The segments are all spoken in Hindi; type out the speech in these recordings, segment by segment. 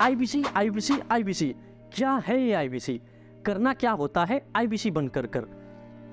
आईबीसी आईबीसी आईबीसी, क्या है ये आईबीसी? करना क्या होता है आईबीसी बनकर कर?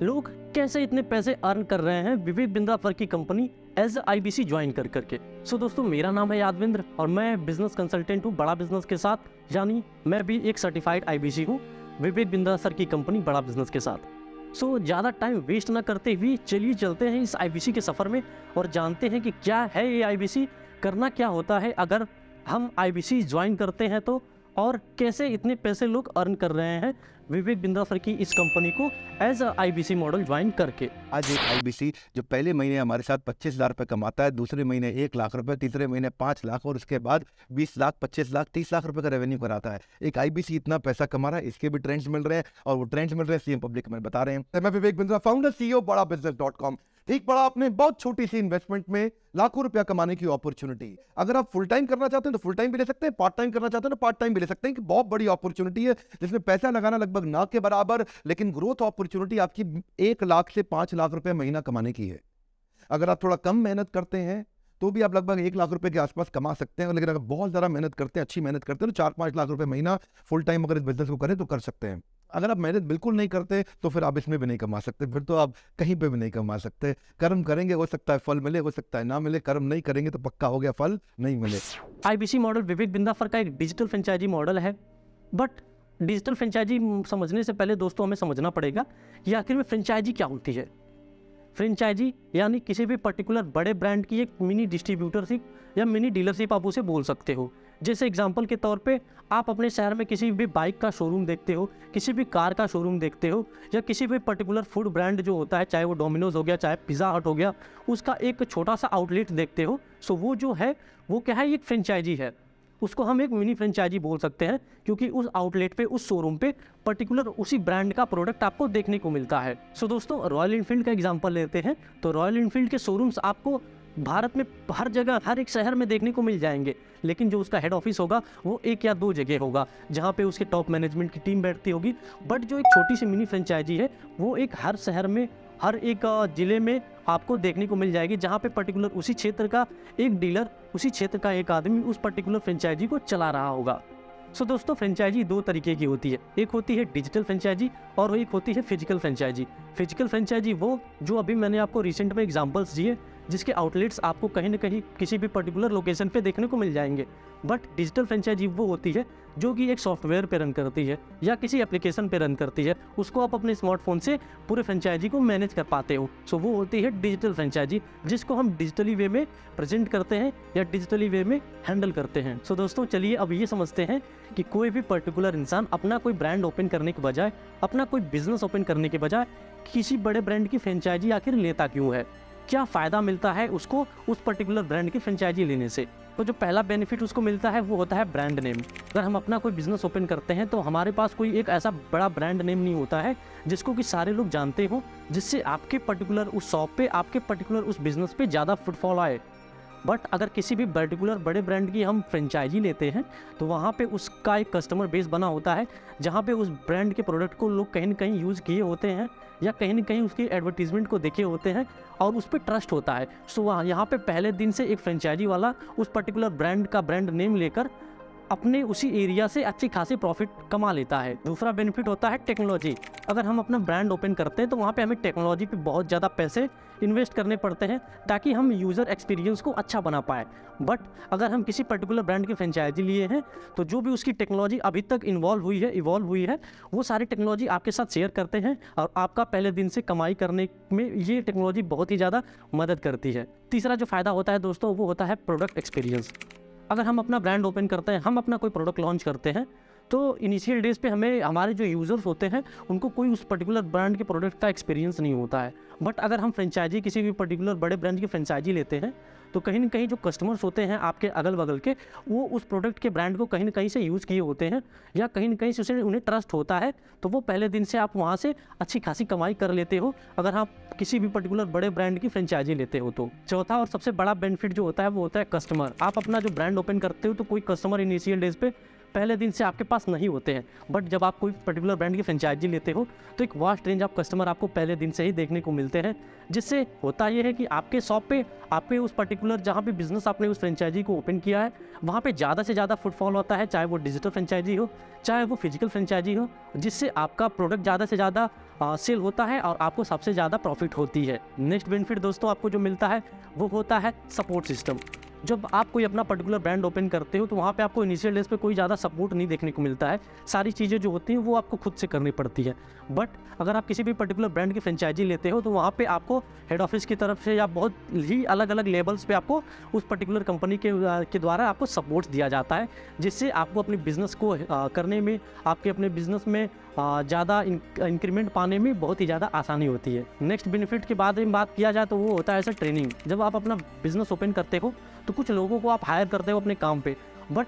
लोग कैसे इतने पैसे अर्न कर रहे हैं विवेक बिंद्रा फर की कंपनी एज आईबीसी ज्वाइन कर करके? सो दोस्तों, मेरा नाम है यादविंद्र और मैं बिजनेस कंसल्टेंट हूँ बड़ा बिजनेस के साथ, यानी मैं भी एक सर्टिफाइड आईबीसी हूँ विवेक बिंद्रा सर की कंपनी बड़ा बिजनेस के साथ। सो ज़्यादा टाइम वेस्ट ना करते हुए चलिए चलते हैं इस आईबीसी के सफ़र में और जानते हैं कि क्या है ये आईबीसी, करना क्या होता है अगर हम आईबीसी ज्वाइन करते हैं तो, और कैसे इतने पैसे लोग अर्न कर रहे हैं विवेक बिंद्रा सर की इस कंपनी को as a IBC model join करके। आज एक आईबीसी जो पहले महीने हमारे साथ 25,000 रुपये कमाता है, दूसरे महीने 1 लाख रुपए, तीसरे महीने 5 लाख और उसके बाद 20 लाख, 25 लाख, 30 लाख रुपए का रेवेन्यू कराता है। एक आईबीसी इतना पैसा कमा रहा है, इसके भी ट्रेंड्स मिल रहे हैं और वो ट्रेंड्स मिल रहे हैं सीएम पब्लिक में बता रहे हैं। मैं विवेक बिंद्रा, फाउंडर सीईओ बड़ा business.com। ठीक पड़ा आपने, बहुत छोटी सी इन्वेस्टमेंट में लाखों रुपया कमाने की अपॉर्चुनिटी। अगर आप फुल टाइम करना चाहते हैं तो फुल टाइम भी ले सकते हैं, पार्ट टाइम करना चाहते हैं तो पार्ट टाइम भी ले सकते हैं कि बहुत बड़ी अपॉर्चुनिटी है जिसमें पैसा लगाना लगभग ना के बराबर, लेकिन ग्रोथ अपॉर्चुनिटी आपकी 1 लाख से 5 लाख रुपए महीना कमाने की है। अगर आप थोड़ा कम मेहनत करते हैं तो भी आप लगभग 1 लाख रुपए के आसपास कमा सकते हैं, लेकिन अगर बहुत ज़्यादा मेहनत करते हैं, अच्छी मेहनत करते हैं तो 4-5 लाख रुपए महीना फुल टाइम अगर इस बिजनेस को करें तो कर सकते हैं। अगर आप मेहनत बिल्कुल नहीं करते तो फिर आप इसमें भी नहीं कमा सकते, फिर तो आप कहीं पे भी नहीं कमा सकते। कर्म करेंगे हो सकता है फल मिले, हो सकता है ना मिले, कर्म नहीं करेंगे तो पक्का हो गया फल नहीं मिले। आईबीसी मॉडल विवेक बिंद्रा फर का एक डिजिटल फ्रेंचाइजी मॉडल है, बट डिजिटल फ्रेंचाइजी समझने से पहले दोस्तों हमें समझना पड़ेगा कि आखिर में फ्रेंचाइजी क्या होती है। फ्रेंचाइजी यानी किसी भी पर्टिकुलर बड़े ब्रांड की एक मिनी डिस्ट्रीब्यूटरशिप या मिनी डीलरशिप आप उसे बोल सकते हो। जैसे एग्जांपल के तौर पे आप अपने शहर में किसी भी बाइक का शोरूम देखते हो, किसी भी कार का शोरूम देखते हो, या किसी भी पर्टिकुलर फूड ब्रांड जो होता है, चाहे वो डोमिनोज हो गया, चाहे पिज़्ज़ा हट हो गया, उसका एक छोटा सा आउटलेट देखते हो। सो वो जो है वो क्या है, एक फ्रेंचाइजी है। उसको हम एक मिनी फ्रेंचाइजी बोल सकते हैं क्योंकि उस आउटलेट पे, उस शोरूम पे पर्टिकुलर उसी ब्रांड का प्रोडक्ट आपको देखने को मिलता है। सो दोस्तों, रॉयल इनफील्ड का एग्जांपल लेते हैं तो रॉयल इनफील्ड के शोरूम्स आपको भारत में हर जगह, हर एक शहर में देखने को मिल जाएंगे, लेकिन जो उसका हेड ऑफिस होगा वो 1 या 2 जगह होगा जहाँ पे उसके टॉप मैनेजमेंट की टीम बैठती होगी। बट जो एक छोटी सी मिनी फ्रेंचाइजी है वो एक हर शहर में, हर एक ज़िले में आपको देखने को मिल जाएगी, जहाँ पे पर्टिकुलर उसी क्षेत्र का एक डीलर, उसी क्षेत्र का एक आदमी उस पर्टिकुलर फ्रेंचाइजी को चला रहा होगा। सो दोस्तों, फ्रेंचाइजी 2 तरीके की होती है, एक होती है डिजिटल फ्रेंचाइजी और एक होती है फिजिकल फ्रेंचाइजी। फिजिकल फ्रेंचाइजी वो जो अभी मैंने आपको रिसेंट में एग्जांपल्स दिए, जिसके आउटलेट्स आपको कहीं ना कहीं किसी भी पर्टिकुलर लोकेशन पे देखने को मिल जाएंगे। बट डिजिटल फ्रेंचाइजी वो होती है जो कि एक सॉफ्टवेयर पे रन करती है या किसी एप्लीकेशन पे रन करती है, उसको आप अपने स्मार्टफोन से पूरे फ्रेंचाइजी को मैनेज कर पाते हो। सो वो होती है डिजिटल फ्रेंचाइजी, जिसको हम डिजिटली वे में प्रेजेंट करते हैं या डिजिटली वे में हैंडल करते हैं। सो दोस्तों, चलिए अब ये समझते हैं कि कोई भी पर्टिकुलर इंसान अपना कोई ब्रांड ओपन करने के बजाय, अपना कोई बिजनेस ओपन करने के बजाय किसी बड़े ब्रांड की फ्रेंचाइजी आखिर लेता क्यों है, क्या फ़ायदा मिलता है उसको उस पर्टिकुलर ब्रांड की फ्रेंचाइजी लेने से। तो जो पहला बेनिफिट उसको मिलता है वो होता है ब्रांड नेम। अगर हम अपना कोई बिजनेस ओपन करते हैं तो हमारे पास कोई एक ऐसा बड़ा ब्रांड नेम नहीं होता है जिसको कि सारे लोग जानते हो, जिससे आपके पर्टिकुलर उस शॉप पे, आपके पर्टिकुलर उस बिज़नेस पे ज़्यादा फुटफॉल आए। बट अगर किसी भी पर्टिकुलर बड़े ब्रांड की हम फ्रेंचाइजी लेते हैं तो वहाँ पे उसका एक कस्टमर बेस बना होता है, जहाँ पे उस ब्रांड के प्रोडक्ट को लोग कहीं न कहीं यूज़ किए होते हैं या कहीं न कहीं उसकी एडवर्टीजमेंट को देखे होते हैं और उस पर ट्रस्ट होता है। सो वहाँ यहाँ पे पहले दिन से एक फ्रेंचाइजी वाला उस पर्टिकुलर ब्रांड का ब्रांड नेम लेकर अपने उसी एरिया से अच्छी खासी प्रॉफिट कमा लेता है। दूसरा बेनिफिट होता है टेक्नोलॉजी। अगर हम अपना ब्रांड ओपन करते हैं तो वहाँ पे हमें टेक्नोलॉजी पे बहुत ज़्यादा पैसे इन्वेस्ट करने पड़ते हैं ताकि हम यूज़र एक्सपीरियंस को अच्छा बना पाए। बट अगर हम किसी पर्टिकुलर ब्रांड की फ्रेंचाइजी लिए हैं तो जो भी उसकी टेक्नोलॉजी अभी तक इवॉल्व हुई है वो सारी टेक्नोलॉजी आपके साथ शेयर करते हैं और आपका पहले दिन से कमाई करने में ये टेक्नोलॉजी बहुत ही ज़्यादा मदद करती है। तीसरा जो फ़ायदा होता है दोस्तों वो होता है प्रोडक्ट एक्सपीरियंस। अगर हम अपना ब्रांड ओपन करते हैं, हम अपना कोई प्रोडक्ट लॉन्च करते हैं तो इनिशियल डेज पे हमें, हमारे जो यूज़र्स होते हैं उनको कोई उस पर्टिकुलर ब्रांड के प्रोडक्ट का एक्सपीरियंस नहीं होता है। बट अगर हम फ्रेंचाइजी, किसी भी पर्टिकुलर बड़े ब्रांड की फ्रेंचाइजी लेते हैं तो कहीं ना कहीं जो कस्टमर्स होते हैं आपके अगल बगल के, वो उस प्रोडक्ट के ब्रांड को कहीं ना कहीं से यूज़ किए होते हैं या कहीं ना कहीं से उसे उन्हें ट्रस्ट होता है, तो वो पहले दिन से आप वहाँ से अच्छी खासी कमाई कर लेते हो अगर आप किसी भी पर्टिकुलर बड़े ब्रांड की फ्रेंचाइजी लेते हो तो। चौथा और सबसे बड़ा बेनिफिट जो होता है वो होता है कस्टमर। आप अपना जो ब्रांड ओपन करते हो तो कोई कस्टमर इनिशियल डेज पे पहले दिन से आपके पास नहीं होते हैं, बट जब आप कोई पर्टिकुलर ब्रांड की फ्रेंचाइजी लेते हो तो एक वास्ट रेंज ऑफ कस्टमर आपको पहले दिन से ही देखने को मिलते हैं, जिससे होता ये है कि आपके शॉप पे आपके उस पर्टिकुलर जहाँ पे बिजनेस आपने उस फ्रेंचाइजी को ओपन किया है वहाँ पे ज़्यादा से ज़्यादा फुटफॉल होता है, चाहे वो डिजिटल फ्रेंचाइजी हो चाहे वो फिजिकल फ्रेंचाइजी हो, जिससे आपका प्रोडक्ट ज़्यादा से ज़्यादा सेल होता है और आपको सबसे ज़्यादा प्रॉफिट होती है। नेक्स्ट बेनिफिट दोस्तों आपको जो मिलता है वो होता है सपोर्ट सिस्टम। जब आप कोई अपना पर्टिकुलर ब्रांड ओपन करते हो तो वहाँ पे आपको इनिशियल डेज पे कोई ज़्यादा सपोर्ट नहीं देखने को मिलता है, सारी चीज़ें जो होती हैं वो आपको खुद से करनी पड़ती है। बट अगर आप किसी भी पर्टिकुलर ब्रांड की फ्रेंचाइजी लेते हो तो वहाँ पे आपको हेड ऑफिस की तरफ से या बहुत ही अलग अलग लेवल्स पे आपको उस पर्टिकुलर कंपनी के द्वारा आपको सपोर्ट दिया जाता है, जिससे आपको अपने बिज़नेस को करने में, आपके अपने बिज़नेस में ज़्यादा इंक्रीमेंट पाने में बहुत ही ज़्यादा आसानी होती है। नेक्स्ट बेनिफिट के बाद में बात किया जाए तो वो होता है ऐसा ट्रेनिंग। जब आप अपना बिजनेस ओपन करते हो तो कुछ लोगों को आप हायर करते हो अपने काम पे, but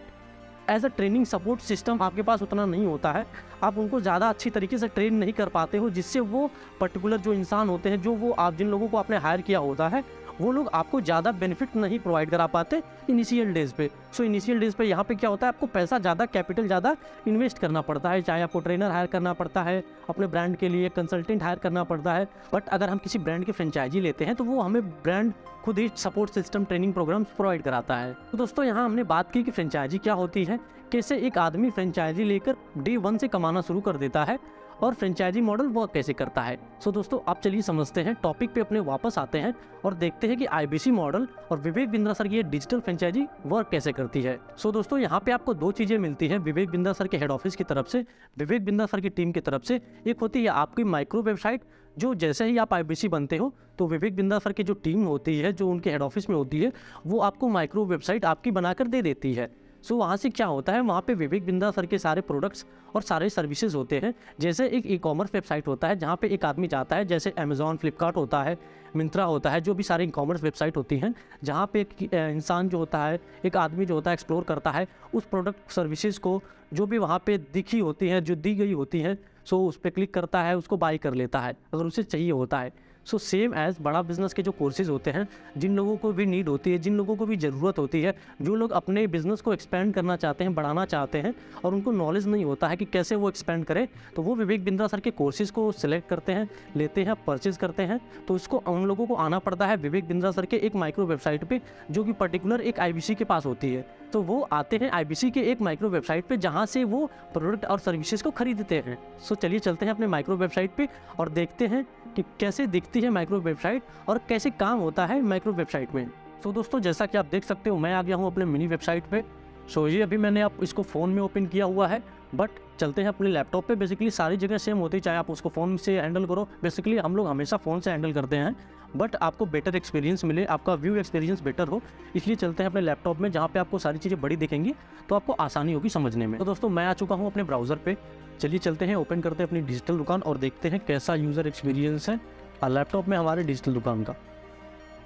as a training support system आपके पास उतना नहीं होता है, आप उनको ज़्यादा अच्छी तरीके से ट्रेन नहीं कर पाते हो, जिससे वो पर्टिकुलर जो इंसान होते हैं, जो वो आप जिन लोगों को आपने हायर किया होता है, वो लोग आपको ज़्यादा बेनिफिट नहीं प्रोवाइड करा पाते इनिशियल डेज़ पे। सो इनिशियल डेज़ पे यहाँ पे क्या होता है, आपको पैसा ज़्यादा, कैपिटल ज़्यादा इन्वेस्ट करना पड़ता है, चाहे आपको ट्रेनर हायर करना पड़ता है, अपने ब्रांड के लिए कंसल्टेंट हायर करना पड़ता है। बट अगर हम किसी ब्रांड की फ्रेंचाइजी लेते हैं तो वो हमें ब्रांड खुद ही support system, training programs provide कराता है। तो दोस्तों यहाँ हमने बात की कि फ्रेंचाइजी क्या होती है, कैसे एक आदमी फ्रेंचाइजी लेकर डे 1 से कमाना शुरू कर देता है और फ्रेंचाइजी मॉडल वर्क कैसे करता है। सो दोस्तों आप चलिए समझते हैं, टॉपिक पे अपने वापस आते हैं और देखते हैं कि आईबीसी मॉडल और विवेक बिंद्रा सर की ये डिजिटल फ्रेंचाइजी वर्क कैसे करती है। सो दोस्तों यहाँ पे आपको दो चीज़ें मिलती हैं विवेक बिंद्रा सर के हेड ऑफिस की तरफ से, विवेक बिंद्रा सर की टीम की तरफ से। एक होती है आपकी माइक्रो वेबसाइट, जो जैसे ही आप आईबीसी बनते हो तो विवेक बिंद्रा सर की जो टीम होती है, जो उनके हेड ऑफिस में होती है, वो आपको माइक्रो वेबसाइट आपकी बनाकर दे देती है। सो वहाँ से क्या होता है, वहाँ पे विवेक बिंद्रा सर के सारे प्रोडक्ट्स और सारे सर्विसेज होते हैं। जैसे एक ई कॉमर्स वेबसाइट होता है जहाँ पे एक आदमी जाता है, जैसे अमेज़ॉन, फ्लिपकार्ट होता है, मिंत्रा होता है, जो भी सारे ई कॉमर्स वेबसाइट होती हैं, जहाँ पे एक इंसान जो होता है, एक आदमी जो होता है, एक्सप्लोर करता है उस प्रोडक्ट सर्विसेज को, जो भी वहाँ पे दिखी होती हैं, जो दी गई होती हैं, सो उस पर क्लिक करता है, उसको बाई कर लेता है अगर उसे चाहिए होता है। सो सेम एज बड़ा बिजनेस के जो कोर्सेज होते हैं, जिन लोगों को भी नीड होती है, जिन लोगों को भी ज़रूरत होती है, जो लोग अपने बिजनेस को एक्सपेंड करना चाहते हैं, बढ़ाना चाहते हैं और उनको नॉलेज नहीं होता है कि कैसे वो एक्सपेंड करें, तो वो विवेक बिंद्रा सर के कोर्सेज को सिलेक्ट करते हैं, लेते हैं, परचेज करते हैं। तो इसको उन लोगों को आना पड़ता है विवेक बिंद्रा सर के एक माइक्रो वेबसाइट पे, जो कि पर्टिकुलर एक आईबीसी के पास होती है। तो वो आते हैं आईबीसी के एक माइक्रो वेबसाइट पे, जहाँ से वो प्रोडक्ट और सर्विसेज को खरीदते हैं। सो चलिए चलते हैं अपने माइक्रो वेबसाइट पे और देखते हैं कि कैसे दिखती है माइक्रो वेबसाइट और कैसे काम होता है माइक्रो वेबसाइट में। सो दोस्तों जैसा कि आप देख सकते हो, मैं आ गया हूँ अपने मिनी वेबसाइट पे। सो ये अभी मैंने आप इसको फ़ोन में ओपन किया हुआ है, बट चलते हैं अपने लैपटॉप पे। बेसिकली सारी जगह सेम होती है, चाहे आप उसको फ़ोन से हैंडल करो, बेसिकली हम लोग हमेशा फ़ोन से हैंडल करते हैं, बट आपको बेटर एक्सपीरियंस मिले, आपका व्यू एक्सपीरियंस बेटर हो, इसलिए चलते हैं अपने लैपटॉप में, जहाँ पे आपको सारी चीज़ें बड़ी दिखेंगी तो आपको आसानी होगी समझने में। तो दोस्तों मैं आ चुका हूँ अपने ब्राउज़र पे। चलिए चलते हैं, ओपन करते हैं अपनी डिजिटल दुकान और देखते हैं कैसा यूज़र एक्सपीरियंस है लैपटॉप में हमारे डिजिटल दुकान का।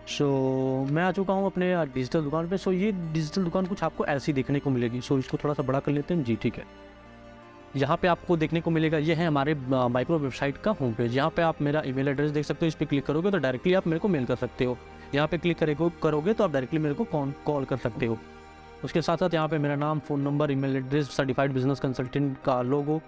सो मैं आ चुका हूँ अपने डिजिटल दुकान पे। सो ये डिजिटल दुकान कुछ आपको ऐसी देखने को मिलेगी। सो इसको थोड़ा सा बड़ा कर लेते हैं जी, ठीक है। यहाँ पे आपको देखने को मिलेगा, ये है हमारे माइक्रो वेबसाइट का होम पेज। यहाँ पे आप मेरा ईमेल एड्रेस देख सकते हो, इस पर क्लिक करोगे तो डायरेक्टली आप मेरे को मेल कर सकते हो। यहाँ पे क्लिक करोगे तो आप डायरेक्टली मेरे को कॉल कर सकते हो। उसके साथ साथ यहाँ पे मेरा नाम, phone number, email address, certified business consultant का लोगो,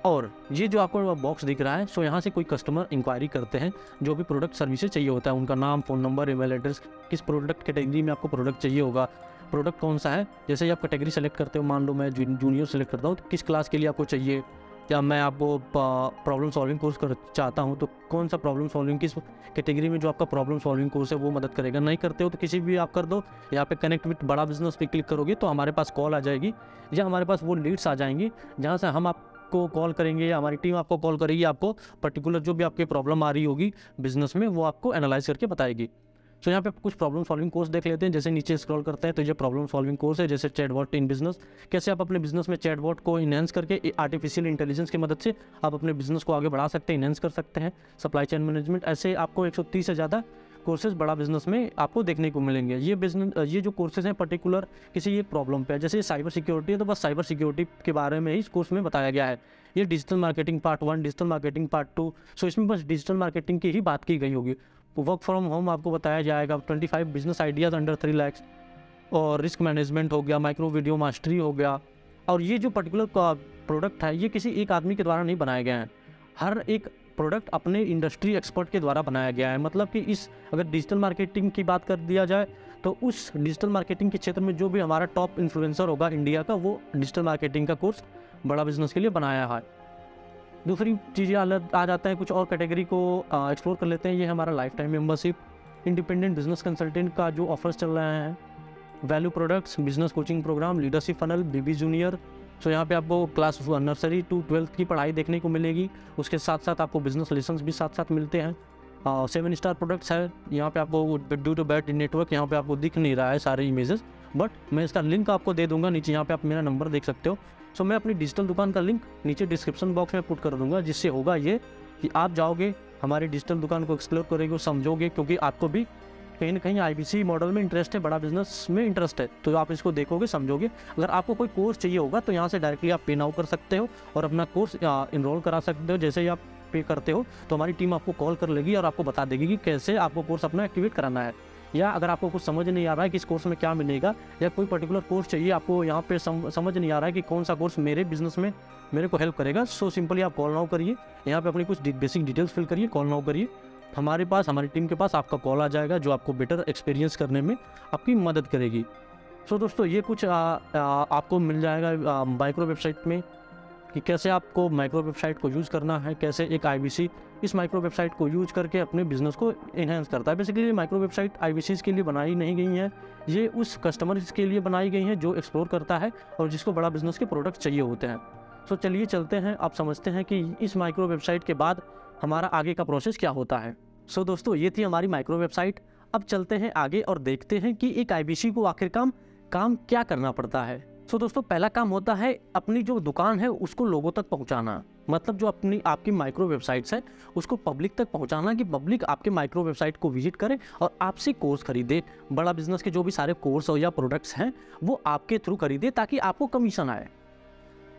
और ये जो आपको बॉक्स दिख रहा है, सो यहाँ से कोई कस्टमर इंक्वायरी करते हैं, जो भी प्रोडक्ट सर्विसेज चाहिए होता है, उनका नाम, फ़ोन नंबर, ईमेल एड्रेस, किस प्रोडक्ट कैटेगरी में आपको प्रोडक्ट चाहिए होगा, प्रोडक्ट कौन सा है। जैसे ही आप कैटेगरी सेलेक्ट करते हो, मान लो मैं जूनियर सेलेक्ट करता हूँ, तो किस क्लास के लिए आपको चाहिए, या मैं आपको प्रॉब्लम सॉल्विंग कोर्स चाहता हूँ, तो कौन सा प्रॉब्लम सॉल्विंग, किस कैटेगरी में जो आपका प्रॉब्लम सॉल्विंग कोर्स है वो मदद करेगा। नहीं करते हो तो किसी भी आप कर दो। यहाँ पे कनेक्ट विद बड़ा बिजनेस पे क्लिक करोगे तो हमारे पास कॉल आ जाएगी, या हमारे पास वो लीड्स आ जाएंगी, जहाँ से हम आपको कॉल करेंगे या हमारी टीम आपको कॉल करेगी, आपको पर्टिकुलर जो भी आपकी प्रॉब्लम आ रही होगी बिजनेस में, वो आपको एनालाइज करके बताएगी। सो यहाँ पे कुछ प्रॉब्लम सॉल्विंग कोर्स देख लेते हैं। जैसे नीचे स्क्रॉल करते हैं तो ये प्रॉब्लम सॉल्विंग कोर्स है, जैसे चैटबॉट इन बिजनेस, कैसे आप अपने बिजनेस में चैटबॉट को इनहेंस करके आर्टिफिशियल इंटेलिजेंस की मदद से आप अपने बिजनेस को आगे बढ़ा सकते हैं, इनहेंस कर सकते हैं। सप्लाई चेन मैनेजमेंट, ऐसे आपको 130 से ज़्यादा कोर्सेज बड़ा बिजनेस में आपको देखने को मिलेंगे। ये जो कोर्सेज हैं पर्टिकुलर किसी एक प्रॉब्लम पे है। जैसे साइबर सिक्योरिटी है तो बस साइबर सिक्योरिटी के बारे में ही इस कोर्स में बताया गया है। ये digital marketing part 1, digital marketing part 2, सो इसमें बस डिजिटल मार्केटिंग की ही बात की गई होगी। वर्क फ्रॉम होम आपको बताया जाएगा, 25 बिजनेस आइडियाज़ अंडर 3 लाख, और रिस्क मैनेजमेंट हो गया, माइक्रो वीडियो मास्टरी हो गया, और ये जो पर्टिकुलर प्रोडक्ट है ये किसी एक आदमी के द्वारा नहीं बनाया गया है, हर एक प्रोडक्ट अपने इंडस्ट्री एक्सपर्ट के द्वारा बनाया गया है। मतलब कि इस अगर डिजिटल मार्केटिंग की बात कर दिया जाए तो उस डिजिटल मार्केटिंग के क्षेत्र में जो भी हमारा टॉप इन्फ्लुएंसर होगा इंडिया का, वो डिजिटल मार्केटिंग का कोर्स बड़ा बिजनेस के लिए बनाया है। दूसरी चीज़ें आ जाता है, कुछ और कैटेगरी को एक्सप्लोर कर लेते हैं। ये हमारा lifetime membership, independent business consultant का जो ऑफर्स चल रहे हैं, value products, business coaching program, leadership funnel, बीबी जूनियर। सो यहाँ पे आपको क्लास नर्सरी टू 12th की पढ़ाई देखने को मिलेगी। उसके साथ साथ आपको बिजनेस लेसन्स भी साथ साथ मिलते हैं। 7 स्टार प्रोडक्ट्स है। यहाँ पे आपको ड्यू टू बैट नेटवर्क यहाँ पे आपको दिख नहीं रहा है सारे इमेजेस, बट मैं इसका लिंक आपको दे दूंगा नीचे। यहाँ पे आप मेरा नंबर देख सकते हो। सो मैं अपनी डिजिटल दुकान का लिंक नीचे डिस्क्रिप्शन बॉक्स में पुट कर दूंगा, जिससे होगा ये कि आप जाओगे हमारी डिजिटल दुकान को एक्सप्लोर करोगे, समझोगे, क्योंकि आपको भी कहीं ना कहीं IBC मॉडल में इंटरेस्ट है, बड़ा बिजनेस में इंटरेस्ट है, तो आप इसको देखोगे, समझोगे। अगर आपको कोई कोर्स चाहिए होगा तो यहाँ से डायरेक्टली आप पे नाउ कर सकते हो और अपना कोर्स इनरोल करा सकते हो। जैसे ही आप पे करते हो तो हमारी टीम आपको कॉल कर लेगी और आपको बता देगी कि कैसे आपको कोर्स अपना एक्टिवेट कराना है। या अगर आपको कुछ समझ नहीं आ रहा है कि इस कोर्स में क्या मिलेगा, या कोई पर्टिकुलर कोर्स चाहिए आपको, यहाँ पे समझ नहीं आ रहा है कि कौन सा कोर्स मेरे बिजनेस में मेरे को हेल्प करेगा, सो सिंपली आप कॉल नाउ करिए। यहाँ पे अपनी कुछ बेसिक डिटेल्स फिल करिए, कॉल नाउ करिए। हमारे पास, हमारी टीम के पास आपका कॉल आ जाएगा, जो आपको बेटर एक्सपीरियंस करने में आपकी मदद करेगी। सो दोस्तों, ये कुछ आपको मिल जाएगा माइक्रो वेबसाइट में, कि कैसे आपको माइक्रो वेबसाइट को यूज़ करना है, कैसे एक IBC इस माइक्रो वेबसाइट को यूज करके अपने बिजनेस को इन्हेंस करता है। बेसिकली ये माइक्रो वेबसाइट IBCs के लिए बनाई नहीं गई हैं, ये उस कस्टमर्स के लिए बनाई गई हैं जो एक्सप्लोर करता है और जिसको बड़ा बिजनेस के प्रोडक्ट चाहिए होते हैं। सो चलिए चलते हैं, आप समझते हैं कि इस माइक्रो वेबसाइट के बाद हमारा आगे का प्रोसेस क्या होता है। सो दोस्तों, ये थी हमारी माइक्रो वेबसाइट। अब चलते हैं आगे और देखते हैं कि एक IBC को आखिर काम क्या करना पड़ता है। सो दोस्तों, पहला काम होता है अपनी जो दुकान है उसको लोगों तक पहुंचाना। मतलब जो आपकी माइक्रो वेबसाइट्स है उसको पब्लिक तक पहुंचाना, कि पब्लिक आपके माइक्रो वेबसाइट को विजिट करे और आपसे कोर्स खरीदे। बड़ा बिजनेस के जो भी सारे कोर्स या प्रोडक्ट्स हैं वो आपके थ्रू खरीदे, ताकि आपको कमीशन आए।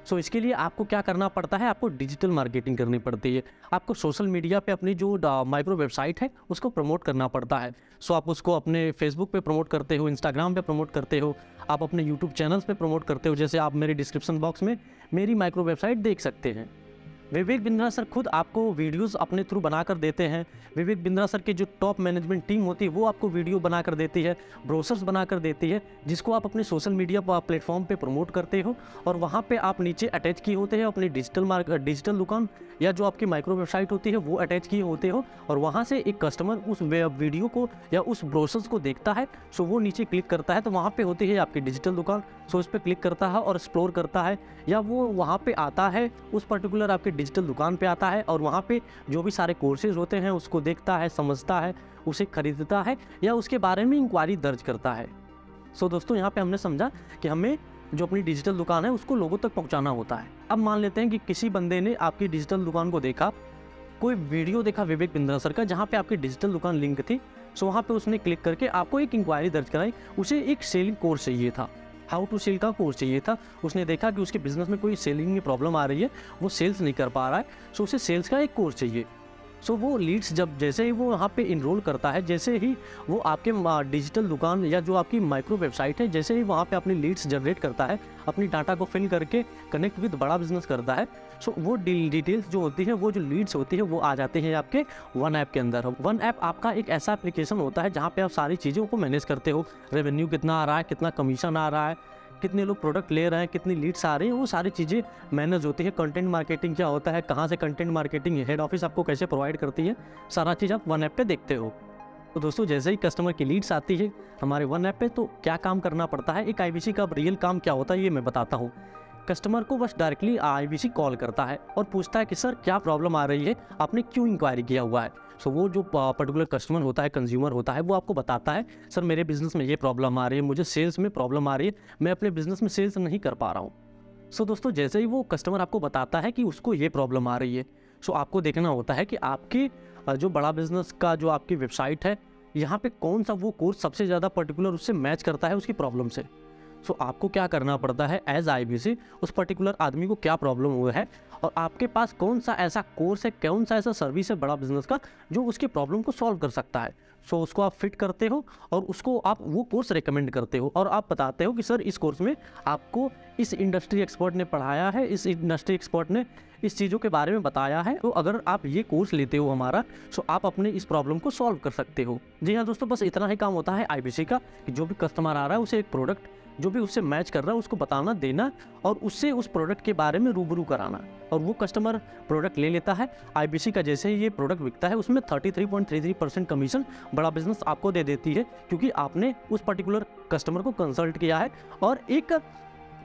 सो इसके लिए आपको क्या करना पड़ता है, आपको डिजिटल मार्केटिंग करनी पड़ती है। आपको सोशल मीडिया पे अपनी जो माइक्रो वेबसाइट है उसको प्रमोट करना पड़ता है। सो आप उसको अपने फेसबुक पे प्रमोट करते हो, इंस्टाग्राम पे प्रमोट करते हो, आप अपने यूट्यूब चैनल्स पे प्रमोट करते हो। जैसे आप मेरे डिस्क्रिप्शन बॉक्स में मेरी माइक्रो वेबसाइट देख सकते हैं। विवेक बिंद्रा सर खुद आपको वीडियोस अपने थ्रू बना कर देते हैं। विवेक बिंद्रा सर की जो टॉप मैनेजमेंट टीम होती है वो आपको वीडियो बना कर देती है, ब्रोशर्स बना कर देती है, जिसको आप अपने सोशल मीडिया प्लेटफॉर्म पे प्रमोट करते हो। और वहाँ पे आप नीचे अटैच किए होते हैं अपनी डिजिटल दुकान या जो आपकी माइक्रो वेबसाइट होती है वो अटैच किए होते हो। और वहाँ से एक कस्टमर उस वीडियो को या उस ब्रोशर्स को देखता है, सो वो नीचे क्लिक करता है तो वहाँ पे होती है आपकी डिजिटल दुकान। सो इस पर क्लिक करता है और एक्सप्लोर करता है, या वो वहाँ पे आता है, उस पर्टिकुलर आपकी डिजिटल दुकान पे आता है और वहाँ पे जो भी सारे कोर्सेज होते हैं उसको देखता है, समझता है, उसे खरीदता है या उसके बारे में इंक्वायरी दर्ज करता है। सो दोस्तों, यहाँ पे हमने समझा कि हमें जो अपनी डिजिटल दुकान है उसको लोगों तक पहुँचाना होता है। अब मान लेते हैं कि किसी बंदे ने आपकी डिजिटल दुकान को देखा, कोई वीडियो देखा विवेक बिंद्रा सर का जहाँ पे आपकी डिजिटल दुकान लिंक थी। सो वहाँ पे उसने क्लिक करके आपको एक इंक्वायरी दर्ज कराई। उसे एक सेलिंग कोर्स चाहिए था, हाउ टू सेल का कोर्स चाहिए था। उसने देखा कि उसके बिजनेस में कोई सेलिंग में प्रॉब्लम आ रही है, वो सेल्स नहीं कर पा रहा है, सो उसे सेल्स का एक कोर्स चाहिए। सो वो लीड्स जैसे ही वो वहाँ पे इनरोल करता है, जैसे ही वो आपके डिजिटल दुकान या जो आपकी माइक्रो वेबसाइट है, जैसे ही वहाँ पे अपनी लीड्स जनरेट करता है, अपनी डाटा को फिल करके कनेक्ट विद बड़ा बिजनेस करता है, सो वो डिटेल्स जो होती है, वो जो लीड्स होती है वो आ जाते हैं आपके वन ऐप के अंदर। वन ऐप आपका एक ऐसा एप्लीकेशन होता है जहाँ पे आप सारी चीज़ों को मैनेज करते हो। रेवेन्यू कितना आ रहा है, कितना कमीशन आ रहा है, कितने लोग प्रोडक्ट ले रहे हैं, कितनी लीड्स आ रही हैं, वो सारी चीज़ें मैनेज होती है। कंटेंट मार्केटिंग क्या होता है, कहाँ से कंटेंट मार्केटिंग हेड ऑफिस आपको कैसे प्रोवाइड करती है, सारा चीज़ आप वन ऐप पे देखते हो। तो दोस्तों, जैसे ही कस्टमर की लीड्स आती है हमारे वन ऐप पे, तो क्या काम करना पड़ता है, एक IBC का रियल काम क्या होता है ये मैं बताता हूँ। कस्टमर को बस डायरेक्टली IBC कॉल करता है और पूछता है कि सर क्या प्रॉब्लम आ रही है, आपने क्यों इंक्वायरी किया हुआ है। सो वो जो पर्टिकुलर कस्टमर होता है, कंज्यूमर होता है, वो आपको बताता है सर मेरे बिजनेस में ये प्रॉब्लम आ रही है, मुझे सेल्स में प्रॉब्लम आ रही है, मैं अपने बिजनेस में सेल्स नहीं कर पा रहा हूँ। सो दोस्तों, जैसे ही वो कस्टमर आपको बताता है कि उसको ये प्रॉब्लम आ रही है, सो आपको देखना होता है कि आपके जो बड़ा बिजनेस का जो आपकी वेबसाइट है, यहाँ पे कौन सा वो कोर्स सबसे ज़्यादा पर्टिकुलर उससे मैच करता है उसकी प्रॉब्लम से। सो आपको क्या करना पड़ता है एज आईबीसी, उस पर्टिकुलर आदमी को क्या प्रॉब्लम हुआ है और आपके पास कौन सा ऐसा कोर्स है, कौन सा ऐसा सर्विस है बड़ा बिजनेस का जो उसकी प्रॉब्लम को सॉल्व कर सकता है। सो उसको आप फिट करते हो और उसको आप वो कोर्स रेकमेंड करते हो और आप बताते हो कि सर इस कोर्स में आपको इस इंडस्ट्री एक्सपर्ट ने पढ़ाया है, इस इंडस्ट्री एक्सपर्ट ने इस चीज़ों के बारे में बताया है, तो अगर आप ये कोर्स लेते हो हमारा, सो आप अपने इस प्रॉब्लम को सॉल्व कर सकते हो। जी हाँ दोस्तों, बस इतना ही काम होता है आईबीसी का कि जो भी कस्टमर आ रहा है उसे एक प्रोडक्ट जो भी उससे मैच कर रहा है उसको बताना, देना और उससे उस प्रोडक्ट के बारे में रूबरू कराना, और वो कस्टमर प्रोडक्ट ले लेता है। आईबीसी का जैसे ही ये प्रोडक्ट बिकता है उसमें 33.33% कमीशन बड़ा बिजनेस आपको दे देती है, क्योंकि आपने उस पर्टिकुलर कस्टमर को कंसल्ट किया है और एक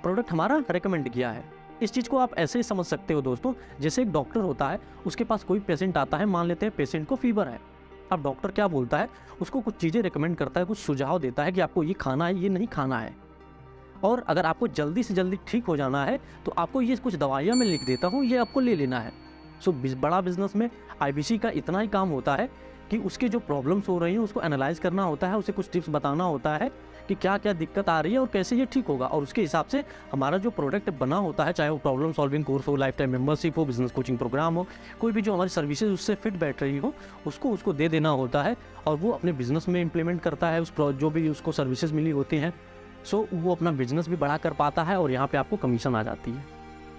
प्रोडक्ट हमारा रेकमेंड किया है। इस चीज़ को आप ऐसे ही समझ सकते हो दोस्तों, जैसे एक डॉक्टर होता है, उसके पास कोई पेशेंट आता है, मान लेते हैं पेशेंट को फीवर है। अब डॉक्टर क्या बोलता है, उसको कुछ चीज़ें रेकमेंड करता है, कुछ सुझाव देता है कि आपको ये खाना है, ये नहीं खाना है, और अगर आपको जल्दी से जल्दी ठीक हो जाना है तो आपको ये कुछ दवाइयाँ मैं लिख देता हूँ, ये आपको ले लेना है। सो बड़ा बिजनेस में आईबीसी का इतना ही काम होता है कि उसके जो प्रॉब्लम्स हो रही हैं उसको एनालाइज करना होता है, उसे कुछ टिप्स बताना होता है कि क्या क्या दिक्कत आ रही है और कैसे ये ठीक होगा, और उसके हिसाब से हमारा जो प्रोडक्ट बना होता है, चाहे वो प्रॉब्लम सॉल्विंग कोर्स हो, लाइफ टाइम मेंबरशिप हो, बिजनेस कोचिंग प्रोग्राम हो, कोई भी जो हमारी सर्विसेज उससे फिट बैठ रही हो, उसको दे देना होता है और वो अपने बिजनेस में इम्प्लीमेंट करता है जो भी उसको सर्विसेज मिली होती हैं। सो वो अपना बिजनेस भी बड़ा कर पाता है और यहाँ पे आपको कमीशन आ जाती है।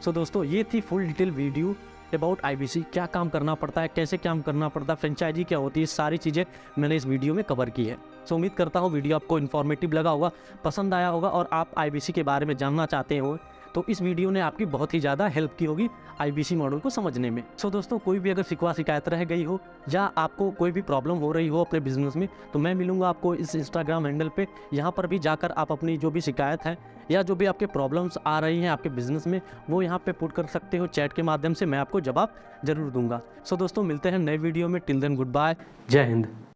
सो दोस्तों, ये थी full detail video about IBC, क्या काम करना पड़ता है, कैसे काम करना पड़ता है, फ्रेंचाइजी क्या होती है, सारी चीज़ें मैंने इस वीडियो में कवर की है। सो उम्मीद करता हूँ वीडियो आपको इन्फॉर्मेटिव लगा होगा, पसंद आया होगा और आप आईबीसी के बारे में जानना चाहते हो तो इस वीडियो ने आपकी बहुत ही ज़्यादा हेल्प की होगी आईबीसी मॉडल को समझने में। सो दोस्तों, कोई भी अगर शिकायत रह गई हो या आपको कोई भी प्रॉब्लम हो रही हो अपने बिजनेस में, तो मैं मिलूंगा आपको इस इंस्टाग्राम हैंडल पे। यहाँ पर भी जाकर आप अपनी जो भी शिकायत है या जो भी आपके प्रॉब्लम्स आ रही हैं आपके बिजनेस में, वो यहाँ पे पुट कर सकते हो चैट के माध्यम से, मैं आपको जवाब जरूर दूंगा। सो दोस्तों, मिलते हैं नए वीडियो में। टिल देन गुड बाय, जय हिंद।